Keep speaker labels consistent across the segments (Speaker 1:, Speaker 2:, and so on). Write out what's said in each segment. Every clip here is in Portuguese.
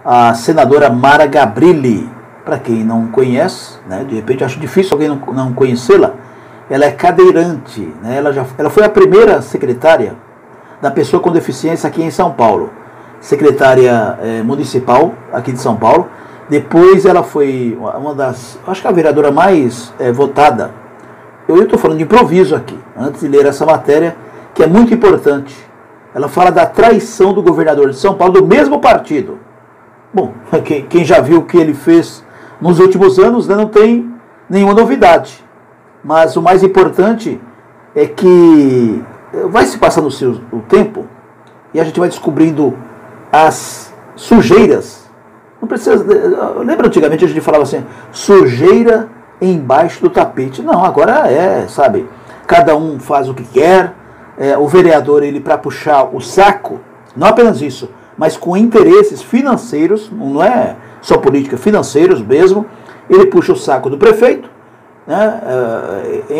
Speaker 1: a senadora Mara Gabrilli. Para quem não conhece, né, de repente acho difícil alguém não conhecê-la, ela é cadeirante, né, ela foi a primeira secretária da pessoa com deficiência aqui em São Paulo, secretária municipal aqui de São Paulo. Depois ela foi uma das, acho que a vereadora mais votada. Eu estou falando de improviso aqui, antes de ler essa matéria, que é muito importante. Ela fala da traição do governador de São Paulo, do mesmo partido. Bom, quem já viu o que ele fez nos últimos anos, né, não tem nenhuma novidade. Mas o mais importante é que vai se passando o tempo e a gente vai descobrindo as sujeiras. Não precisa. Lembra antigamente a gente falava assim, sujeira embaixo do tapete. Não, agora sabe, cada um faz o que quer. O vereador, ele para puxar o saco, não apenas isso, mas com interesses financeiros, não é só política, financeiros mesmo, ele puxa o saco do prefeito, né,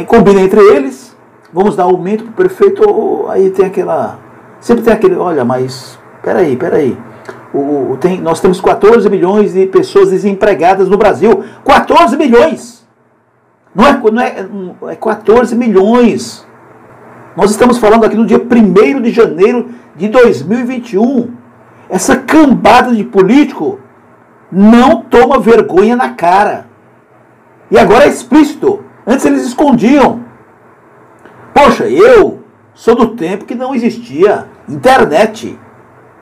Speaker 1: combina entre eles, vamos dar aumento para o prefeito, aí tem aquela, sempre tem aquele, olha, mas peraí, nós temos 14 milhões de pessoas desempregadas no Brasil, 14 milhões, é 14 milhões, nós estamos falando aqui no dia 1º de janeiro de 2021, essa cambada de político não toma vergonha na cara. E agora é explícito. Antes eles escondiam. Poxa, eu sou do tempo que não existia internet.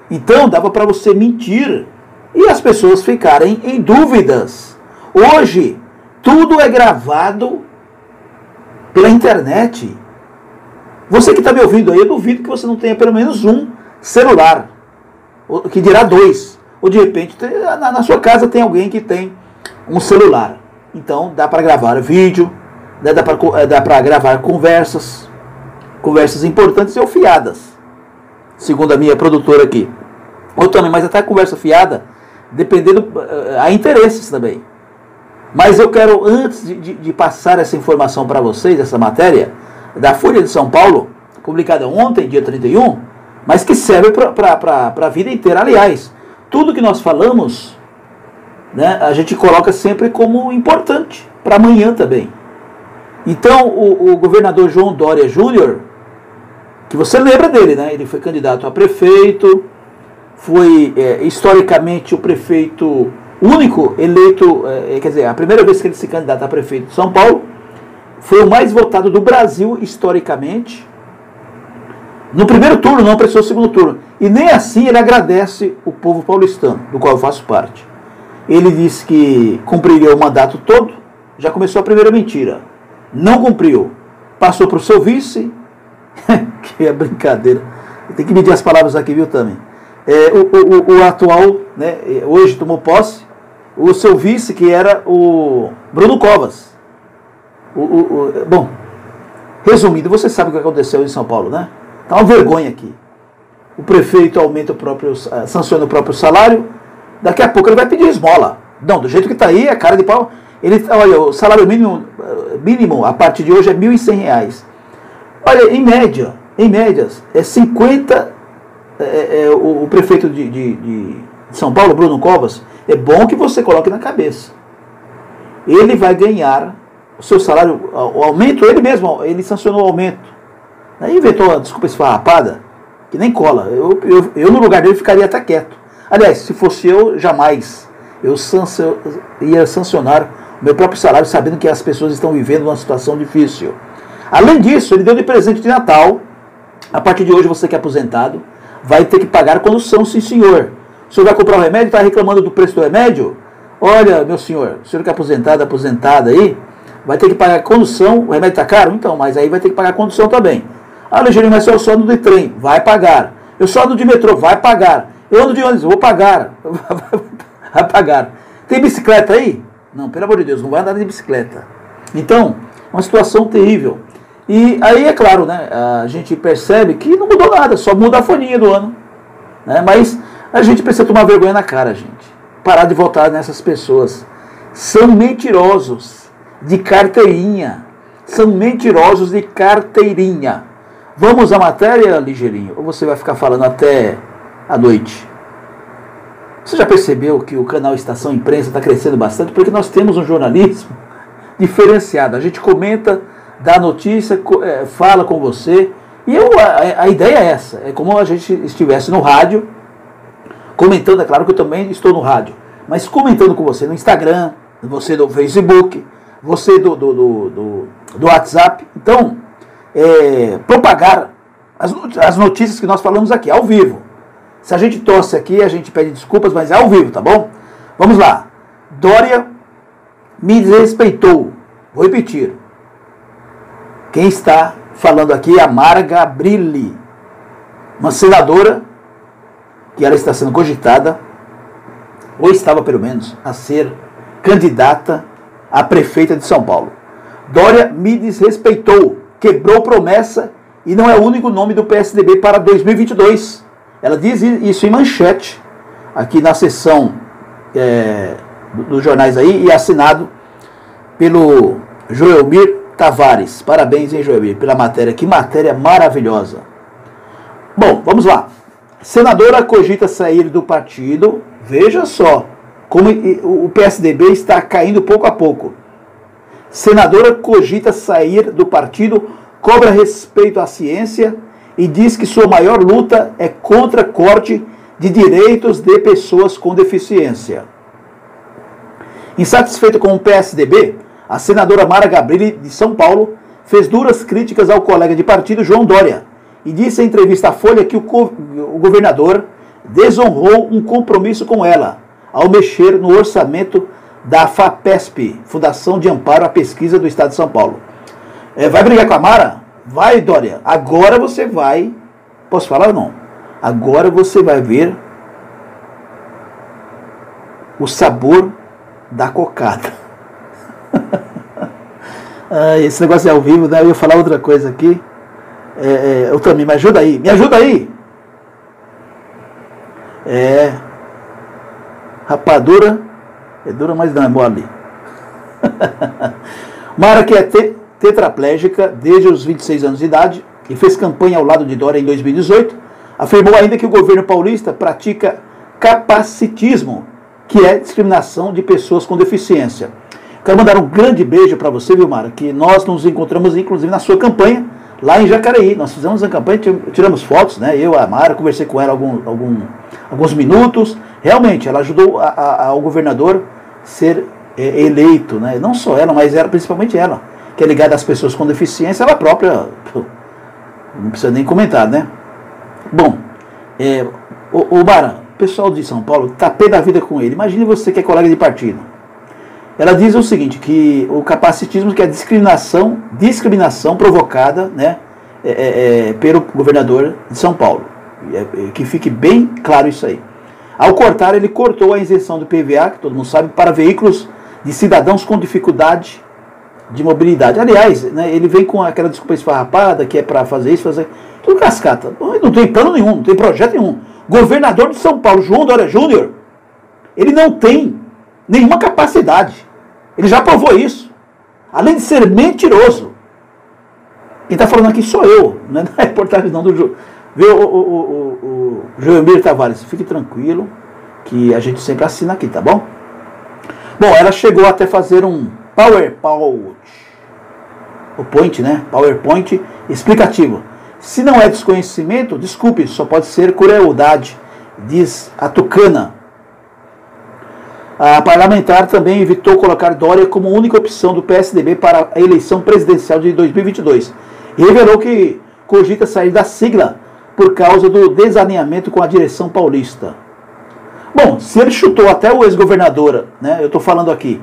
Speaker 1: Então dava para você mentir e as pessoas ficarem em dúvidas. Hoje, tudo é gravado pela internet. Você que está me ouvindo aí, eu duvido que você não tenha pelo menos um celular. Que dirá 2. Ou de repente na sua casa tem alguém que tem um celular. Então dá para gravar vídeo, né, dá para gravar conversas importantes e ou fiadas, segundo a minha produtora aqui. Ou também, mas até conversa fiada, dependendo, há interesses também. Mas eu quero, antes de passar essa informação para vocês, essa matéria da Folha de São Paulo, publicada ontem, dia 31, mas que serve para a vida inteira. Aliás, tudo que nós falamos, né, a gente coloca sempre como importante, para amanhã também. Então, o governador João Dória Júnior, que você lembra dele, né, ele foi candidato a prefeito, foi historicamente o prefeito único eleito, quer dizer, a primeira vez que ele se candidata a prefeito de São Paulo, foi o mais votado do Brasil historicamente, no primeiro turno, não apreciou o segundo turno. E nem assim ele agradece o povo paulistano, do qual eu faço parte. Ele disse que cumpriria o mandato todo, já começou a primeira mentira. Não cumpriu. Passou para o seu vice, que é brincadeira. Tem que medir as palavras aqui, viu, também. O atual, né, hoje tomou posse, o seu vice, que era o Bruno Covas. Bom, resumindo, você sabe o que aconteceu em São Paulo, né? Tá uma vergonha aqui. O prefeito sanciona o próprio salário, daqui a pouco ele vai pedir esmola. Não, do jeito que está aí, é cara de pau. Olha, o salário mínimo a partir de hoje é R$ 1.100. Olha, em média, é 50. O prefeito de São Paulo, Bruno Covas, é bom que você coloque na cabeça. Ele vai ganhar o seu salário, o aumento, ele mesmo, ele sancionou o aumento. Aí inventou, desculpa esse farrapada, que nem cola. Eu no lugar dele ficaria até quieto. Aliás, se fosse eu, jamais. Eu ia sancionar o meu próprio salário, sabendo que as pessoas estão vivendo uma situação difícil. Além disso, ele deu de presente de Natal. A partir de hoje, você que é aposentado, vai ter que pagar condução, sim senhor. O senhor vai comprar o remédio, está reclamando do preço do remédio? Olha, meu senhor, o senhor que é aposentada aí, vai ter que pagar condução, o remédio está caro? Então, mas aí vai ter que pagar condução também. Ah, Ligeirinho, mas eu só ando de trem, vai pagar. Eu só ando de metrô, vai pagar. Eu ando de ônibus, vou pagar. Vai pagar. Tem bicicleta aí? Não, pelo amor de Deus, não vai andar de bicicleta. Então, uma situação terrível. E aí, é claro, né, a gente percebe que não mudou nada, só muda a folhinha do ano. Né, mas a gente precisa tomar vergonha na cara, gente. Parar de votar nessas pessoas. São mentirosos de carteirinha. São mentirosos de carteirinha. Vamos à matéria, Ligeirinho? Ou você vai ficar falando até a noite? Você já percebeu que o canal Estação Imprensa está crescendo bastante? Porque nós temos um jornalismo diferenciado. A gente comenta, dá notícia, fala com você. E a ideia é essa. É como a gente estivesse no rádio, comentando. É claro que eu também estou no rádio. Mas comentando com você no Instagram, você do Facebook, você do WhatsApp. Então, propagar as notícias que nós falamos aqui, ao vivo. Se a gente torce aqui, a gente pede desculpas, mas é ao vivo, tá bom? Vamos lá. Dória me desrespeitou. Vou repetir. Quem está falando aqui é a Mara Gabrilli, uma senadora que ela está sendo cogitada, ou estava pelo menos, a ser candidata a prefeita de São Paulo. Dória me desrespeitou, quebrou promessa e não é o único nome do PSDB para 2022. Ela diz isso em manchete, aqui na seção dos jornais aí, e assinado pelo Joelmir Tavares. Parabéns, hein, Joelmir, pela matéria. Que matéria maravilhosa. Bom, vamos lá. Senadora cogita sair do partido. Veja só como o PSDB está caindo pouco a pouco. Senadora cogita sair do partido, cobra respeito à ciência e diz que sua maior luta é contra corte de direitos de pessoas com deficiência. Insatisfeita com o PSDB, a senadora Mara Gabrilli, de São Paulo, fez duras críticas ao colega de partido João Dória e disse em entrevista à Folha que o governador desonrou um compromisso com ela ao mexer no orçamento da FAPESP, Fundação de Amparo à Pesquisa do Estado de São Paulo. Vai brigar com a Mara? Vai, Dória. Agora você vai... Posso falar ou não? Agora você vai ver o sabor da cocada. Esse negócio é ao vivo, né? Eu ia falar outra coisa aqui. Eu também, me ajuda aí. Me ajuda aí! Rapadura é dura, mas não é mole. Mara, que é tetraplégica desde os 26 anos de idade e fez campanha ao lado de Dória em 2018, afirmou ainda que o governo paulista pratica capacitismo, que é discriminação de pessoas com deficiência. Quero mandar um grande beijo para você, viu, Mara, que nós nos encontramos inclusive na sua campanha, lá em Jacareí. Nós fizemos a campanha, tiramos fotos, né? Eu, a Mara, conversei com ela alguns minutos. Realmente, ela ajudou ao governador ser eleito, né? Não só ela, mas principalmente ela, que é ligada às pessoas com deficiência, ela própria, não precisa nem comentar, né? Bom, Mara, o pessoal de São Paulo está pé da vida com ele. Imagine você que é colega de partido. Ela diz o seguinte, que o capacitismo, que é discriminação provocada, né, pelo governador de São Paulo. Que fique bem claro isso aí. Ao cortar, ele cortou a isenção do PVA, que todo mundo sabe, para veículos de cidadãos com dificuldade de mobilidade. Aliás, né, ele vem com aquela desculpa esfarrapada, que é para fazer isso, fazer... Tudo cascata. Não tem plano nenhum, não tem projeto nenhum. Governador de São Paulo, João Dória Júnior, ele não tem nenhuma capacidade. Ele já provou isso. Além de ser mentiroso. Quem está falando aqui sou eu, não é na reportagem não do João. Viu, o Joelmir Tavares, fique tranquilo, que a gente sempre assina aqui, tá bom? Bom, ela chegou até fazer um PowerPoint explicativo. Se não é desconhecimento, desculpe, só pode ser crueldade, diz a tucana. A parlamentar também evitou colocar Dória como única opção do PSDB para a eleição presidencial de 2022. E revelou que cogita sair da sigla por causa do desalinhamento com a direção paulista. Bom, se ele chutou até o ex-governador, né, eu estou falando aqui,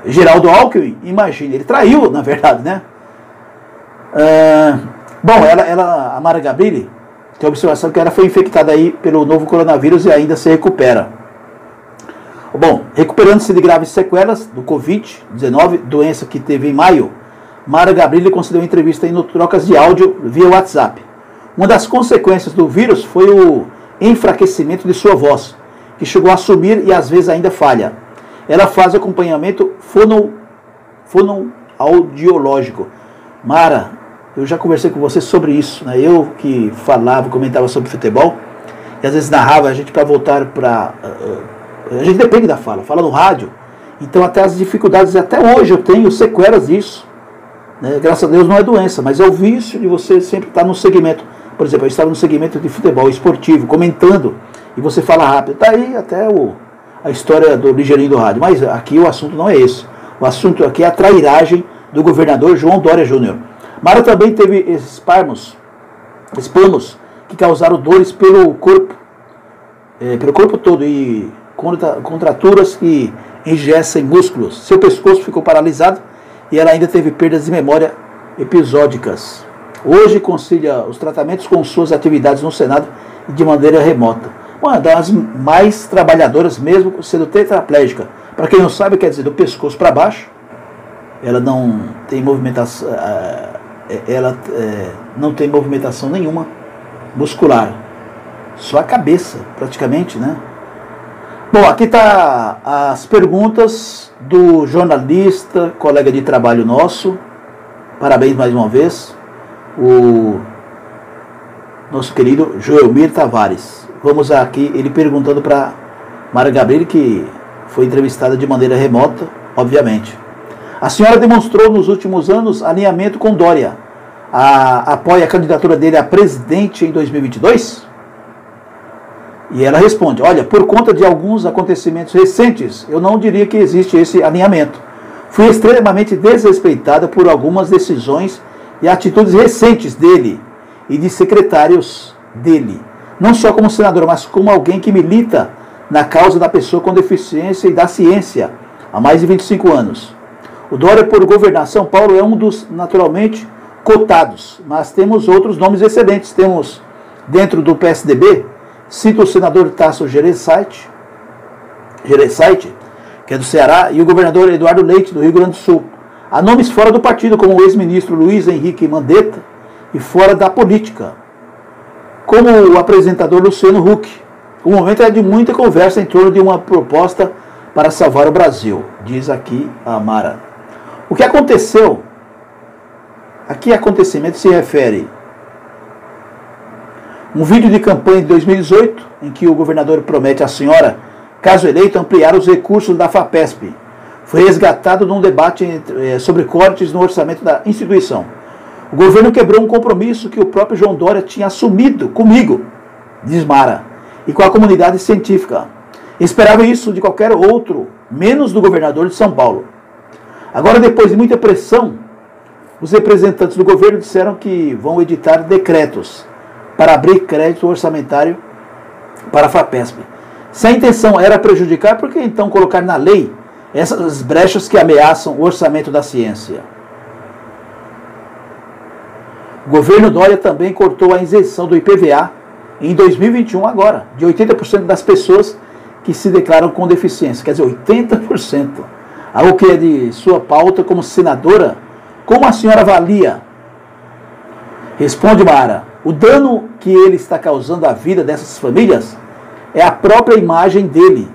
Speaker 1: Geraldo Alckmin, imagine, ele traiu, na verdade, né? Bom, a Mara Gabrilli tem a observação que ela foi infectada aí pelo novo coronavírus e ainda se recupera. Bom, recuperando-se de graves sequelas do Covid-19, doença que teve em maio, Mara Gabrilli concedeu entrevista em trocas de áudio via WhatsApp. Uma das consequências do vírus foi o enfraquecimento de sua voz, que chegou a sumir e às vezes ainda falha. Ela faz acompanhamento fonoaudiológico. Mara, eu já conversei com você sobre isso, né? Eu que falava, comentava sobre futebol, e às vezes narrava a gente para voltar para... A gente depende da fala no rádio. Então até as dificuldades, até hoje eu tenho sequelas disso. Né? Graças a Deus não é doença, mas é o vício de você sempre estar no segmento. Por exemplo, eu estava no segmento de futebol esportivo, comentando, e você fala rápido. Tá aí até a história do ligeirinho do rádio. Mas aqui o assunto não é esse. O assunto aqui é a trairagem do governador João Dória Júnior. Mara também teve espasmos que causaram dores pelo corpo todo e contraturas que engessem músculos. Seu pescoço ficou paralisado e ela ainda teve perdas de memória episódicas. Hoje concilia os tratamentos com suas atividades no Senado e de maneira remota. Uma das mais trabalhadoras, mesmo sendo tetraplégica. Para quem não sabe, quer dizer, do pescoço para baixo, ela não tem movimentação, não tem movimentação nenhuma muscular. Só a cabeça, praticamente, né? Bom, aqui está as perguntas do jornalista, colega de trabalho nosso. Parabéns mais uma vez. O nosso querido Joelmir Tavares. Vamos aqui, ele perguntando para Mara Gabrilli, que foi entrevistada de maneira remota, obviamente. A senhora demonstrou nos últimos anos alinhamento com Dória. Apoia a candidatura dele a presidente em 2022? E ela responde, olha, por conta de alguns acontecimentos recentes, eu não diria que existe esse alinhamento. Fui extremamente desrespeitada por algumas decisões e atitudes recentes dele e de secretários dele. Não só como senador, mas como alguém que milita na causa da pessoa com deficiência e da ciência há mais de 25 anos. O Dória, por governar São Paulo, é um dos naturalmente cotados, mas temos outros nomes excelentes. Temos, dentro do PSDB, cito o senador Tasso Gereissati, que é do Ceará, e o governador Eduardo Leite, do Rio Grande do Sul. Há nomes fora do partido, como o ex-ministro Luiz Henrique Mandetta, e fora da política, como o apresentador Luciano Huck. O momento é de muita conversa em torno de uma proposta para salvar o Brasil, diz aqui a Mara. O que aconteceu? Aqui acontecimento se refere um vídeo de campanha de 2018, em que o governador promete à senhora, caso eleito, ampliar os recursos da FAPESP. Foi resgatado num debate sobre cortes no orçamento da instituição. O governo quebrou um compromisso que o próprio João Dória tinha assumido comigo, diz Mara, e com a comunidade científica. Esperava isso de qualquer outro, menos do governador de São Paulo. Agora, depois de muita pressão, os representantes do governo disseram que vão editar decretos para abrir crédito orçamentário para a FAPESP. Se a intenção era prejudicar, por que então colocar na lei essas brechas que ameaçam o orçamento da ciência? O governo Dória também cortou a isenção do IPVA em 2021 agora, de 80% das pessoas que se declaram com deficiência. Quer dizer, 80%. Algo que é de sua pauta como senadora. Como a senhora avalia? Responde Mara. O dano que ele está causando à vida dessas famílias é a própria imagem dele.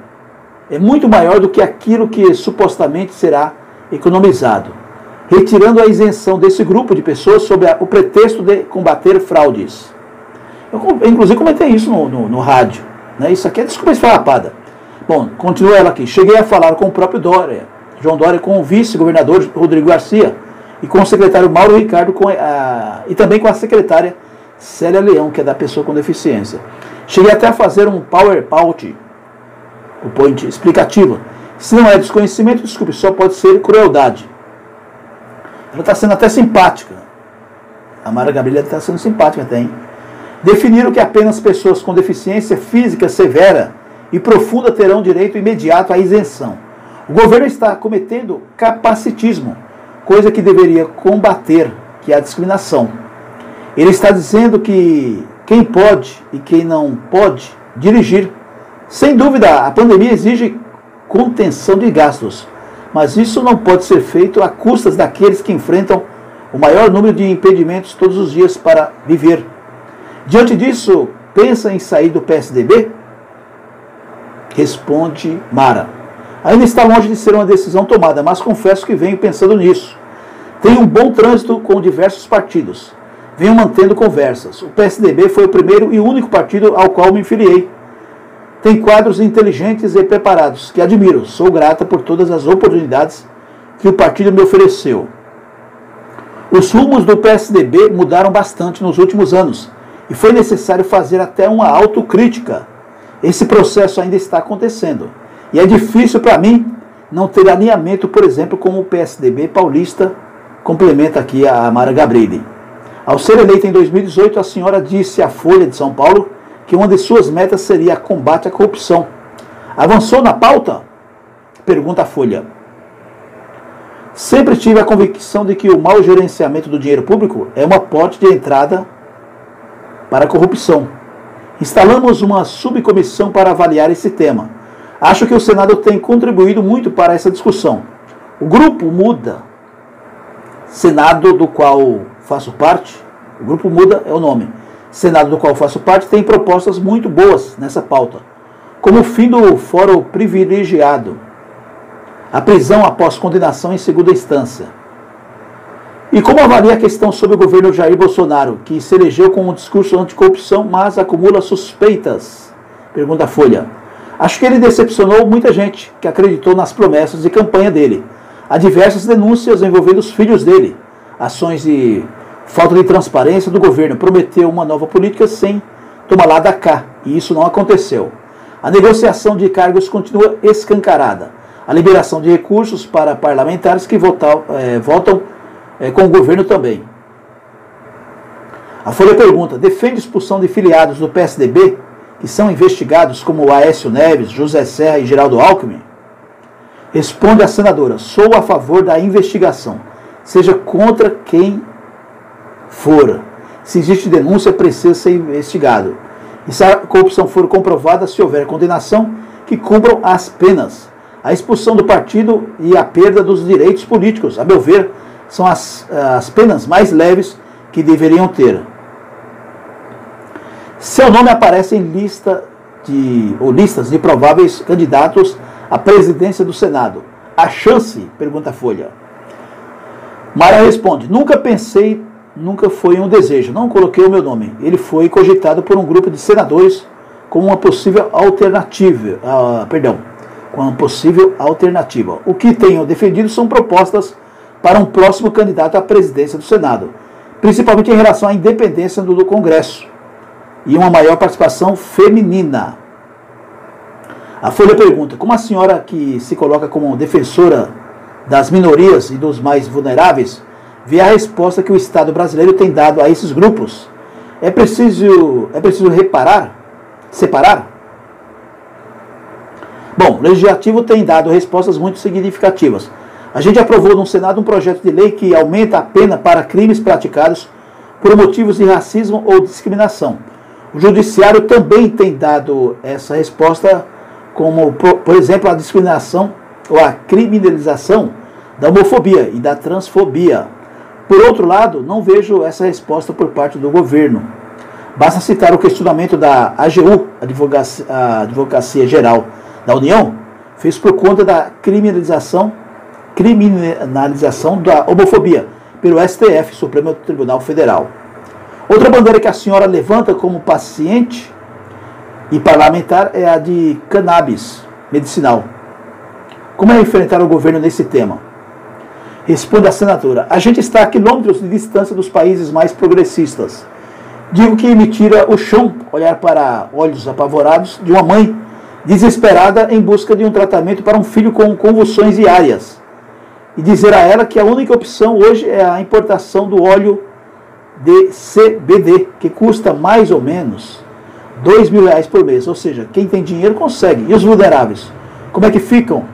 Speaker 1: É muito maior do que aquilo que supostamente será economizado. Retirando a isenção desse grupo de pessoas sob o pretexto de combater fraudes. Eu inclusive comentei isso no rádio. Né? Isso aqui é desculpa esfarrapada. Bom, continua ela aqui. Cheguei a falar com o próprio Dória, João Dória, com o vice-governador Rodrigo Garcia e com o secretário Mauro Ricardo e também com a secretária Célia Leão, que é da pessoa com deficiência. Cheguei até a fazer um PowerPoint explicativo. Se não é desconhecimento, desculpe, só pode ser crueldade. Ela está sendo até simpática. A Mara Gabrilli está sendo simpática até, hein? Definiram que apenas pessoas com deficiência física severa e profunda terão direito imediato à isenção. O governo está cometendo capacitismo, coisa que deveria combater, que é a discriminação. Ele está dizendo que quem pode e quem não pode dirigir. Sem dúvida, a pandemia exige contenção de gastos, mas isso não pode ser feito a custas daqueles que enfrentam o maior número de impedimentos todos os dias para viver. Diante disso, pensa em sair do PSDB? Responde Mara. Ainda está longe de ser uma decisão tomada, mas confesso que venho pensando nisso. Tenho um bom trânsito com diversos partidos. venho mantendo conversas. O PSDB foi o primeiro e único partido ao qual me filiei. Tem quadros inteligentes e preparados, que admiro. Sou grata por todas as oportunidades que o partido me ofereceu. Os rumos do PSDB mudaram bastante nos últimos anos e foi necessário fazer até uma autocrítica. Esse processo ainda está acontecendo e é difícil para mim não ter alinhamento, por exemplo, com o PSDB paulista, complementa aqui a Mara Gabrilli. Ao ser eleita em 2018, a senhora disse à Folha de São Paulo que uma de suas metas seria combate à corrupção. Avançou na pauta? Pergunta a Folha. Sempre tive a convicção de que o mau gerenciamento do dinheiro público é uma porta de entrada para a corrupção. Instalamos uma subcomissão para avaliar esse tema. Acho que o Senado tem contribuído muito para essa discussão. O Grupo Muda, Senado do qual faço parte, o Grupo Muda é o nome, Senado do qual faço parte, tem propostas muito boas nessa pauta, como o fim do fórum privilegiado, a prisão após condenação em segunda instância. E como avalia a questão sobre o governo Jair Bolsonaro, que se elegeu com um discurso anticorrupção, mas acumula suspeitas? Pergunta a Folha. Acho que ele decepcionou muita gente que acreditou nas promessas de campanha dele. Há diversas denúncias envolvendo os filhos dele, ações de falta de transparência do governo. Prometeu uma nova política sem tomar lá da cá, e isso não aconteceu. A negociação de cargos continua escancarada. A liberação de recursos para parlamentares que votam com o governo também. A Folha pergunta, defende expulsão de filiados do PSDB que são investigados como Aécio Neves, José Serra e Geraldo Alckmin? Responde a senadora, sou a favor da investigação, seja contra quem for. Se existe denúncia, precisa ser investigado. E se a corrupção for comprovada, se houver condenação, que cumpram as penas. A expulsão do partido e a perda dos direitos políticos, a meu ver, são as penas mais leves que deveriam ter. Seu nome aparece em listas de prováveis candidatos à presidência do Senado. A chance? Pergunta a Folha. Mara responde, nunca pensei, nunca foi um desejo, não coloquei o meu nome. Ele foi cogitado por um grupo de senadores como uma possível alternativa. O que tenho defendido são propostas para um próximo candidato à presidência do Senado, principalmente em relação à independência do Congresso e uma maior participação feminina. A Folha pergunta, como a senhora que se coloca como defensora das minorias e dos mais vulneráveis, vê a resposta que o Estado brasileiro tem dado a esses grupos? É preciso separar? Bom, o Legislativo tem dado respostas muito significativas. A gente aprovou no Senado um projeto de lei que aumenta a pena para crimes praticados por motivos de racismo ou discriminação. O Judiciário também tem dado essa resposta, como, por exemplo, a discriminação ou a criminalização da homofobia e da transfobia. Por outro lado, não vejo essa resposta por parte do governo. Basta citar o questionamento da AGU, a Advocacia Geral da União, fez por conta da criminalização da homofobia pelo STF, Supremo Tribunal Federal. Outra bandeira que a senhora levanta como paciente e parlamentar é a de cannabis medicinal. Como é enfrentar o governo nesse tema? Responde a senadora, a gente está a quilômetros de distância dos países mais progressistas. Digo que me tira o chão olhar para olhos apavorados de uma mãe desesperada em busca de um tratamento para um filho com convulsões diárias e dizer a ela que a única opção hoje é a importação do óleo de CBD, que custa mais ou menos R$2.000 por mês. Ou seja, quem tem dinheiro consegue. E os vulneráveis? Como é que ficam?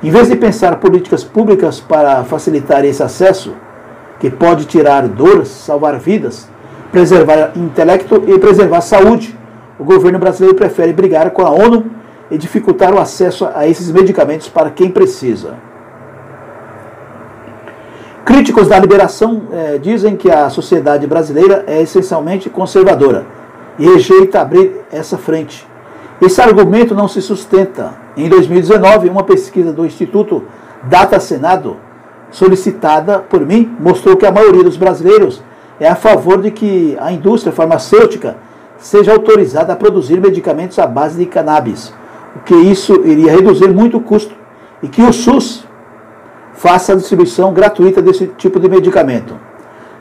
Speaker 1: Em vez de pensar políticas públicas para facilitar esse acesso, que pode tirar dores, salvar vidas, preservar intelecto e preservar a saúde, o governo brasileiro prefere brigar com a ONU e dificultar o acesso a esses medicamentos para quem precisa. Críticos da liberação dizem que a sociedade brasileira é essencialmente conservadora e rejeita abrir essa frente. Esse argumento não se sustenta. Em 2019, uma pesquisa do Instituto Data Senado, solicitada por mim, mostrou que a maioria dos brasileiros é a favor de que a indústria farmacêutica seja autorizada a produzir medicamentos à base de cannabis, o que isso iria reduzir muito o custo, e que o SUS faça a distribuição gratuita desse tipo de medicamento.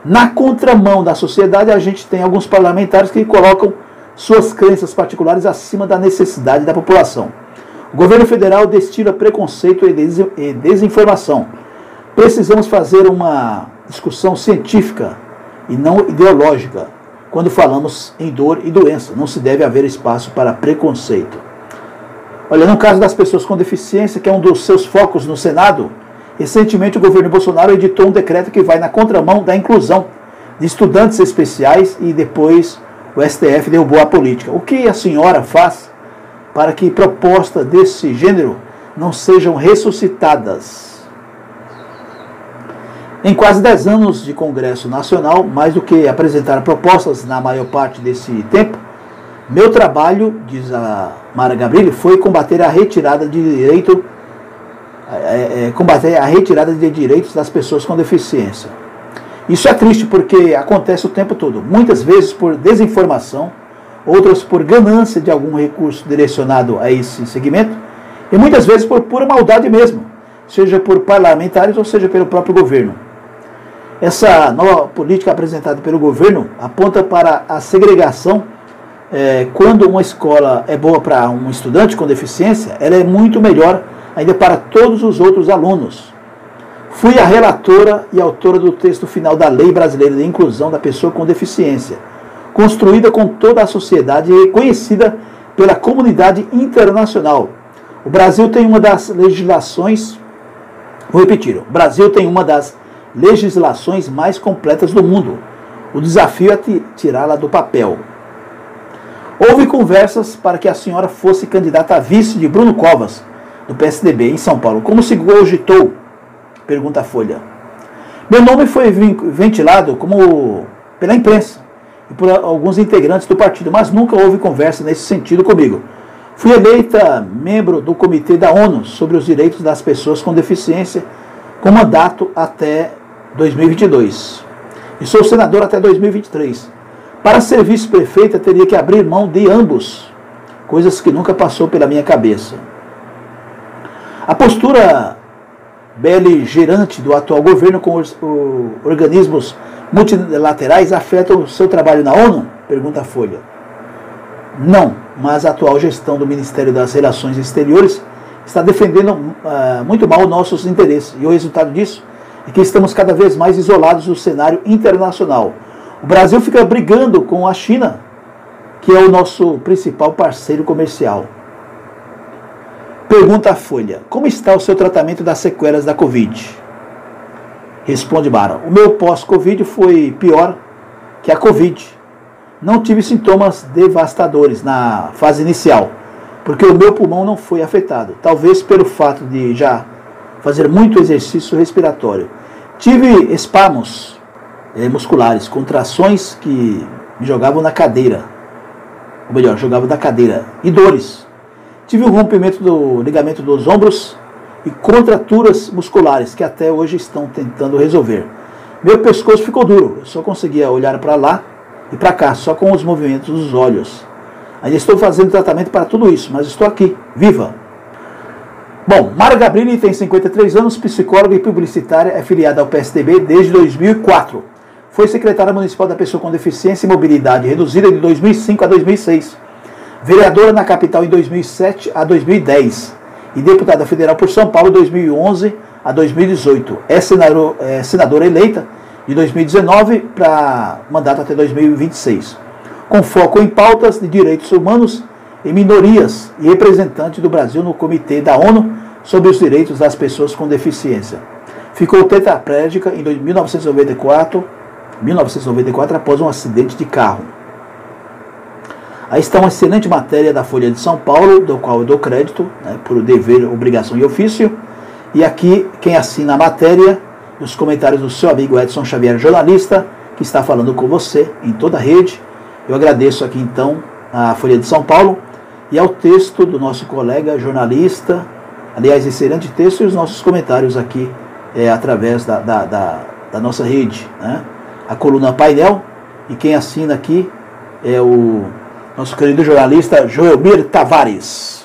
Speaker 1: Na contramão da sociedade, a gente tem alguns parlamentares que colocam suas crenças particulares acima da necessidade da população. O governo federal destila preconceito e desinformação. Precisamos fazer uma discussão científica e não ideológica quando falamos em dor e doença. Não se deve haver espaço para preconceito. Olha, no caso das pessoas com deficiência, que é um dos seus focos no Senado, recentemente o governo Bolsonaro editou um decreto que vai na contramão da inclusão de estudantes especiais e depois o STF derrubou a política. O que a senhora faz para que propostas desse gênero não sejam ressuscitadas? Em quase 10 anos de Congresso Nacional, mais do que apresentar propostas na maior parte desse tempo, meu trabalho, diz a Mara Gabrilli, foi combater a retirada de direitos das pessoas com deficiência. Isso é triste porque acontece o tempo todo, muitas vezes por desinformação, outras por ganância de algum recurso direcionado a esse segmento, e muitas vezes por pura maldade mesmo, seja por parlamentares ou seja pelo próprio governo. Essa nova política apresentada pelo governo aponta para a segregação. Quando uma escola é boa para um estudante com deficiência, ela é muito melhor ainda para todos os outros alunos. Fui a relatora e autora do texto final da Lei Brasileira de Inclusão da Pessoa com Deficiência, construída com toda a sociedade e reconhecida pela comunidade internacional. O Brasil tem uma das legislações, vou repetir, o Brasil tem uma das legislações mais completas do mundo. O desafio é tirá-la do papel. Houve conversas para que a senhora fosse candidata a vice de Bruno Covas, do PSDB, em São Paulo. Como se cogitou? Pergunta a Folha. Meu nome foi ventilado pela imprensa e por alguns integrantes do partido, mas nunca houve conversa nesse sentido comigo. Fui eleita membro do Comitê da ONU sobre os Direitos das Pessoas com Deficiência, com mandato até 2022. E sou senador até 2023. Para ser vice-prefeita, teria que abrir mão de ambos, coisas que nunca passou pela minha cabeça. A postura beligerante do atual governo com os organismos multilaterais afeta o seu trabalho na ONU? Pergunta a Folha. Não, mas a atual gestão do Ministério das Relações Exteriores está defendendo muito mal nossos interesses. E o resultado disso é que estamos cada vez mais isolados do cenário internacional. O Brasil fica brigando com a China, que é o nosso principal parceiro comercial. Pergunta a Folha. Como está o seu tratamento das sequelas da Covid? Responde Mara. O meu pós-Covid foi pior que a Covid. Não tive sintomas devastadores na fase inicial, porque o meu pulmão não foi afetado. Talvez pelo fato de já fazer muito exercício respiratório. Tive espasmos musculares, contrações que me jogavam na cadeira. Ou melhor, jogavam da cadeira. E dores. Tive um rompimento do ligamento dos ombros e contraturas musculares que até hoje estão tentando resolver. Meu pescoço ficou duro. Eu só conseguia olhar para lá e para cá, só com os movimentos dos olhos. Ainda estou fazendo tratamento para tudo isso, mas estou aqui, viva. Bom, Mara Gabrilli tem 53 anos, psicóloga e publicitária, é filiada ao PSDB desde 2004. Foi secretária municipal da Pessoa com Deficiência e Mobilidade Reduzida de 2005 a 2006. Vereadora na capital em 2007 a 2010. E deputada federal por São Paulo de 2011 a 2018. É senadora eleita de 2019 para mandato até 2026. Com foco em pautas de direitos humanos e minorias e representante do Brasil no Comitê da ONU sobre os Direitos das Pessoas com Deficiência. Ficou tetraplégica em 1994 após um acidente de carro. Aí está uma excelente matéria da Folha de São Paulo, do qual eu dou crédito, por dever, obrigação e ofício. E aqui, quem assina a matéria, os comentários do seu amigo Edson Xavier, jornalista, que está falando com você em toda a rede. Eu agradeço aqui, então, a Folha de São Paulo e ao texto do nosso colega jornalista, aliás, excelente texto, e os nossos comentários aqui através da nossa rede, né? a coluna Painel, e quem assina aqui é o nosso querido jornalista Joelmir Tavares.